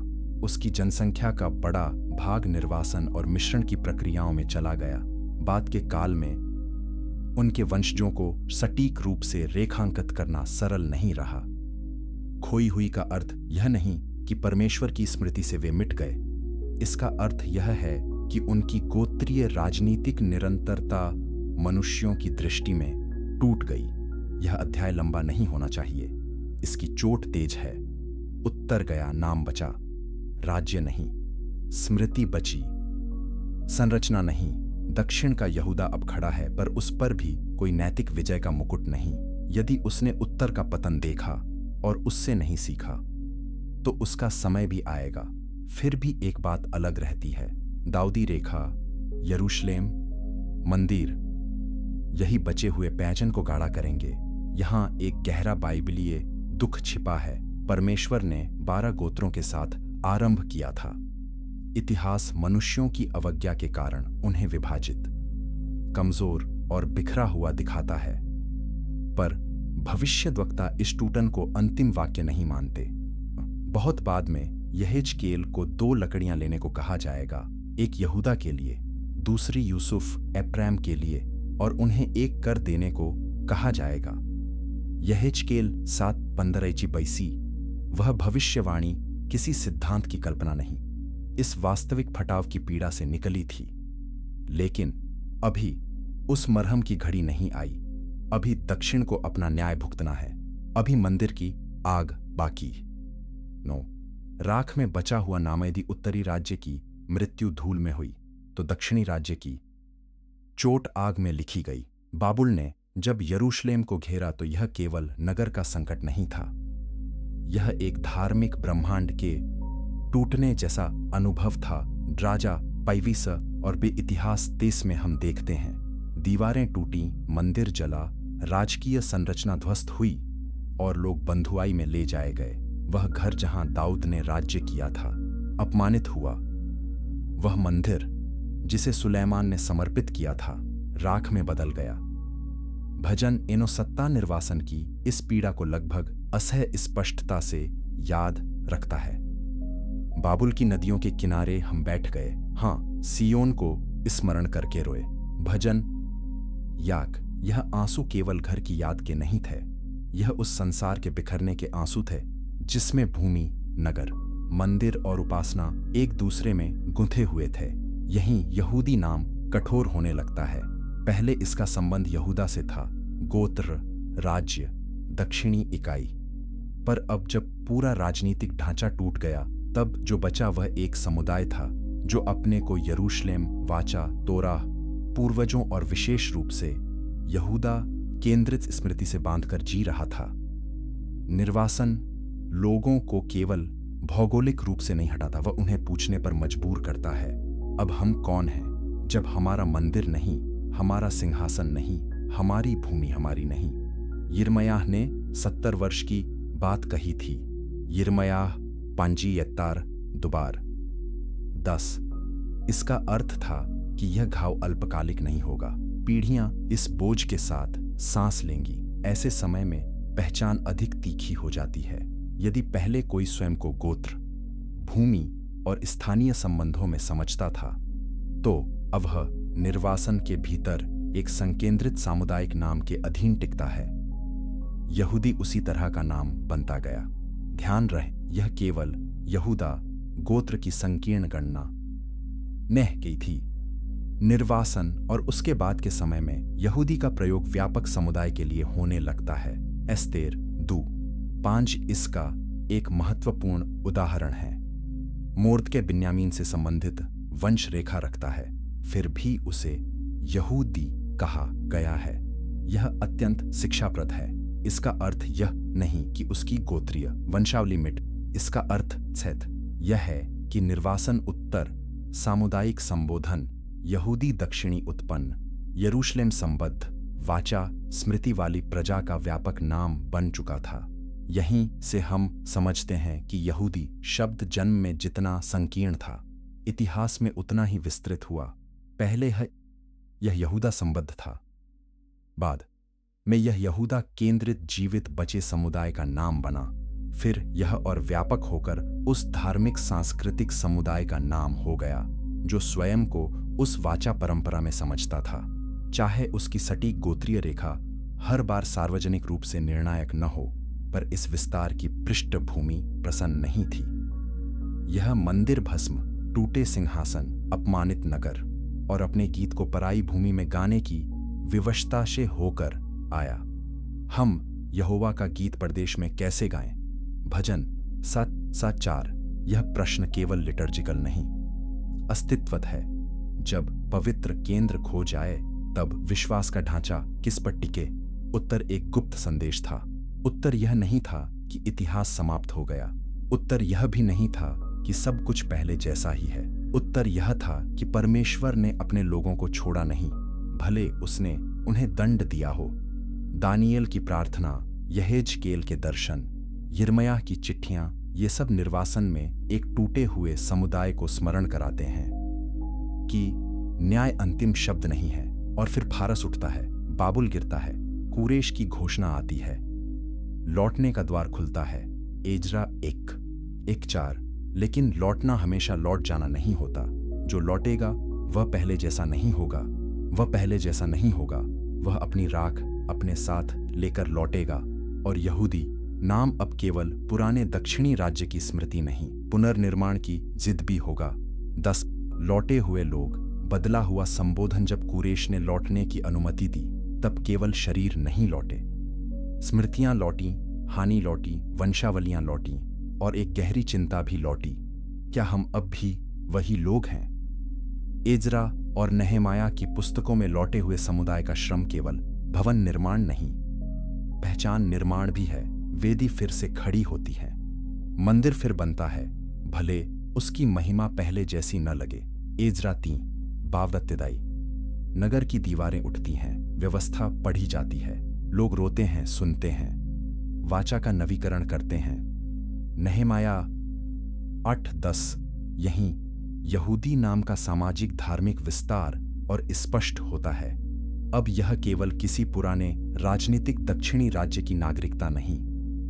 उसकी जनसंख्या का बड़ा भाग निर्वासन और मिश्रण की प्रक्रियाओं में चला गया। बाद के काल में उनके वंशजों को सटीक रूप से रेखांकित करना सरल नहीं रहा। खोई हुई का अर्थ यह नहीं कि परमेश्वर की स्मृति से वे मिट गए। इसका अर्थ यह है कि उनकी गोत्रीय राजनीतिक निरंतरता मनुष्यों की दृष्टि में टूट गई। यह अध्याय लंबा नहीं होना चाहिए, इसकी चोट तेज है। उत्तर गया, नाम बचा, राज्य नहीं, स्मृति बची, संरचना नहीं। दक्षिण का यहूदा अब खड़ा है, पर उस पर भी कोई नैतिक विजय का मुकुट नहीं। यदि उसने उत्तर का पतन देखा और उससे नहीं सीखा, तो उसका समय भी आएगा। फिर भी एक बात अलग रहती है, दाऊदी रेखा, यरूशलेम, मंदिर, यही बचे हुए पैंचन को गाढ़ा करेंगे। यहां एक गहरा बाइबलीय दुख छिपा है। परमेश्वर ने 12 गोत्रों के साथ आरंभ किया था। इतिहास मनुष्यों की अवज्ञा के कारण उन्हें विभाजित, कमजोर और बिखरा हुआ दिखाता है। पर भविष्यद्वक्ता इस टूटन को अंतिम वाक्य नहीं मानते। बहुत बाद में यहेजकेल को 2 लकड़ियां लेने को कहा जाएगा, एक यहूदा के लिए, दूसरी यूसुफ एप्रैम के लिए, और उन्हें एक कर देने को कहा जाएगा। यहेजकेल 7:15-22। वह भविष्यवाणी किसी सिद्धांत की कल्पना नहीं, इस वास्तविक फटाव की पीड़ा से निकली थी। लेकिन अभी उस मरहम की घड़ी नहीं आई। अभी दक्षिण को अपना न्याय भुगतना है। अभी मंदिर की आग बाकी। 9 राख में बचा हुआ नामैदी उत्तरी राज्य की मृत्यु धूल में हुई, तो दक्षिणी राज्य की चोट आग में लिखी गई। बाबुल ने जब यरूशलेम को घेरा तो यह केवल नगर का संकट नहीं था, यह एक धार्मिक ब्रह्मांड के टूटने जैसा अनुभव था। राजा 25 और बे इतिहास 23 में हम देखते हैं, दीवारें टूटी, मंदिर जला, राजकीय संरचना ध्वस्त हुई और लोग बंधुआई में ले जाए गए। वह घर जहां दाऊद ने राज्य किया था अपमानित हुआ। वह मंदिर जिसे सुलेमान ने समर्पित किया था राख में बदल गया। भजन 59 निर्वासन की इस पीड़ा को लगभग असह्य स्पष्टता से याद रखता है। बाबुल की नदियों के किनारे हम बैठ गए, हाँ, सियोन को स्मरण करके रोए। भजन याक, यह आंसू केवल घर की याद के नहीं थे, यह उस संसार के बिखरने के आंसू थे जिसमें भूमि, नगर, मंदिर और उपासना एक दूसरे में गुंथे हुए थे। यहीं यहूदी नाम कठोर होने लगता है। पहले इसका संबंध यहूदा से था, गोत्र, राज्य, दक्षिणी इकाई। पर अब जब पूरा राजनीतिक ढांचा टूट गया, तब जो बचा वह एक समुदाय था जो अपने को यरूशलेम, वाचा, तोराह, पूर्वजों और विशेष रूप से यहूदा केंद्रित स्मृति से बांधकर जी रहा था। निर्वासन लोगों को केवल भौगोलिक रूप से नहीं हटाता, वह उन्हें पूछने पर मजबूर करता है, अब हम कौन हैं जब हमारा मंदिर नहीं, हमारा सिंहासन नहीं, हमारी भूमि हमारी नहीं। यिर्मयाह ने 70 वर्ष की बात कही थी। यिर्मयाह पांजी यत्तार दुबार 10। इसका अर्थ था कि यह घाव अल्पकालिक नहीं होगा, पीढ़ियां इस बोझ के साथ सांस लेंगी। ऐसे समय में पहचान अधिक तीखी हो जाती है। यदि पहले कोई स्वयं को गोत्र, भूमि और स्थानीय संबंधों में समझता था, तो अब वह निर्वासन के भीतर एक संकेंद्रित सामुदायिक नाम के अधीन टिकता है। यहूदी उसी तरह का नाम बनता गया। ध्यान रहे, यह केवल यहूदा गोत्र की संकीर्ण गणना नह गई थी। निर्वासन और उसके बाद के समय में यहूदी का प्रयोग व्यापक समुदाय के लिए होने लगता है। एस्तेर 2:5 इसका एक महत्वपूर्ण उदाहरण है। मोर्दकै बिन्यामीन से संबंधित वंश रेखा रखता है, फिर भी उसे यहूदी कहा गया है। यह अत्यंत शिक्षाप्रद है। इसका अर्थ यह नहीं कि उसकी गोत्रीय वंशावली मिट, इसका अर्थ छेद यह है कि निर्वासन उत्तर सामुदायिक संबोधन, यहूदी दक्षिणी उत्पन्न, यरूशलेम संबद्ध, वाचा स्मृति वाली प्रजा का व्यापक नाम बन चुका था। यहीं से हम समझते हैं कि यहूदी शब्द जन्म में जितना संकीर्ण था, इतिहास में उतना ही विस्तृत हुआ। पहले यह यहूदा संबद्ध था, बाद में यह यहूदा केंद्रित जीवित बचे समुदाय का नाम बना, फिर यह और व्यापक होकर उस धार्मिक सांस्कृतिक समुदाय का नाम हो गया जो स्वयं को उस वाचा परंपरा में समझता था, चाहे उसकी सटीक गोत्रीय रेखा हर बार सार्वजनिक रूप से निर्णायक न हो। पर इस विस्तार की पृष्ठभूमि प्रसन्न नहीं थी। यह मंदिर भस्म, टूटे सिंहासन, अपमानित नगर और अपने गीत को पराई भूमि में गाने की विवशता से होकर आया। हम यहोवा का गीत परदेश में कैसे गाएं? भजन 7:4। यह प्रश्न केवल लिटर्जिकल नहीं, अस्तित्वत है। जब पवित्र केंद्र खो जाए, तब विश्वास का ढांचा किस पर टिके? उत्तर एक गुप्त संदेश था। उत्तर यह नहीं था कि इतिहास समाप्त हो गया। उत्तर यह भी नहीं था कि सब कुछ पहले जैसा ही है। उत्तर यह था कि परमेश्वर ने अपने लोगों को छोड़ा नहीं, भले उसने उन्हें दंड दिया हो। दानियेल की प्रार्थना, यहेजकेल के दर्शन, यिर्मयाह की चिट्ठियां, ये सब निर्वासन में एक टूटे हुए समुदाय को स्मरण कराते हैं कि न्याय अंतिम शब्द नहीं है। और फिर फारस उठता है, बाबुल गिरता है, कूरेश की घोषणा आती है, लौटने का द्वार खुलता है। एजरा 1:4। लेकिन लौटना हमेशा लौट जाना नहीं होता। जो लौटेगा वह पहले जैसा नहीं होगा, वह पहले जैसा नहीं होगा। वह अपनी राख अपने साथ लेकर लौटेगा। और यहूदी नाम अब केवल पुराने दक्षिणी राज्य की स्मृति नहीं, पुनर्निर्माण की जिद भी होगा। 10 लौटे हुए लोग, बदला हुआ संबोधन। जब कूरेश ने लौटने की अनुमति दी, तब केवल शरीर नहीं लौटे, स्मृतियां लौटी, हानि लौटी, वंशावलियां लौटी और एक गहरी चिंता भी लौटी। क्या हम अब भी वही लोग हैं? एजरा और नहमाया की पुस्तकों में लौटे हुए समुदाय का श्रम केवल भवन निर्माण नहीं, पहचान निर्माण भी है। वेदी फिर से खड़ी होती है, मंदिर फिर बनता है, भले उसकी महिमा पहले जैसी न लगे। एजरा 3:22। नगर की दीवारें उठती हैं, व्यवस्था पढ़ी जाती है, लोग रोते हैं, सुनते हैं, वाचा का नवीकरण करते हैं। नहमाया 8:10। यहीं यहूदी नाम का सामाजिक धार्मिक विस्तार और स्पष्ट होता है। अब यह केवल किसी पुराने राजनीतिक दक्षिणी राज्य की नागरिकता नहीं,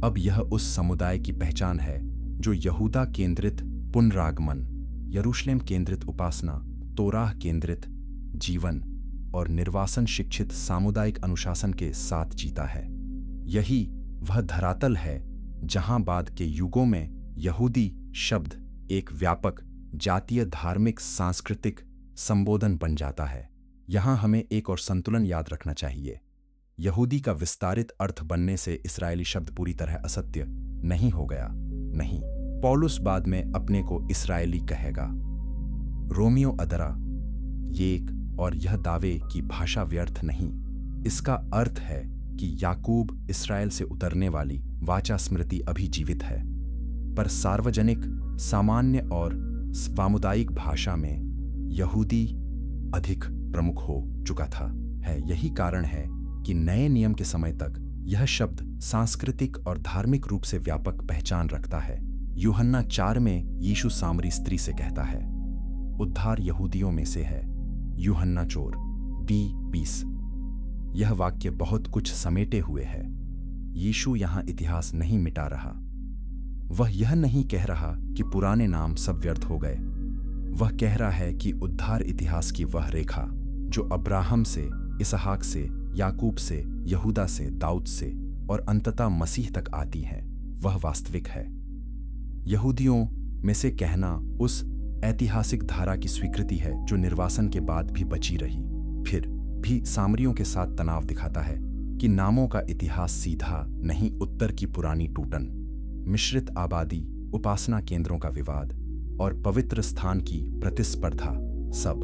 अब यह उस समुदाय की पहचान है जो यहूदा केंद्रित पुनरागमन, यरूशलेम केंद्रित उपासना, तोराह केंद्रित जीवन और निर्वासन शिक्षित सामुदायिक अनुशासन के साथ जीता है। यही वह धरातल है जहां बाद के युगों में यहूदी शब्द एक व्यापक जातीय धार्मिक सांस्कृतिक संबोधन बन जाता है। यहाँ हमें एक और संतुलन याद रखना चाहिए। यहूदी का विस्तारित अर्थ बनने से इस्राएली शब्द पूरी तरह असत्य नहीं हो गया। नहीं, पौलुस बाद में अपने को इस्राएली कहेगा। रोमियो अदरा येक और यह दावे की भाषा व्यर्थ नहीं। इसका अर्थ है कि याकूब इस्राएल से उतरने वाली वाचा स्मृति अभी जीवित है, पर सार्वजनिक, सामान्य और सामुदायिक भाषा में यहूदी अधिक प्रमुख हो चुका था। यही कारण है कि नए नियम के समय तक यह शब्द सांस्कृतिक और धार्मिक रूप से व्यापक पहचान रखता है। यूहन्ना 4 में यीशु सामरी स्त्री से कहता है, उद्धार यहूदियों में से है। यूहन्ना 4:20। यह वाक्य बहुत कुछ समेटे हुए है। यीशु यहाँ इतिहास नहीं मिटा रहा। वह यह नहीं कह रहा कि पुराने नाम सब व्यर्थ हो गए। वह कह रहा है कि उद्धार इतिहास की वह रेखा जो अब्राहम से, इसहाक से, याकूब से, यहूदा से, दाऊद से और अंततः मसीह तक आती है, वह वास्तविक है। यहूदियों में से कहना उस ऐतिहासिक धारा की स्वीकृति है जो निर्वासन के बाद भी बची रही। फिर भी सामरियों के साथ तनाव दिखाता है कि नामों का इतिहास सीधा नहीं, उत्तर की पुरानी टूटन, मिश्रित आबादी, उपासना केंद्रों का विवाद और पवित्र स्थान की प्रतिस्पर्धा सब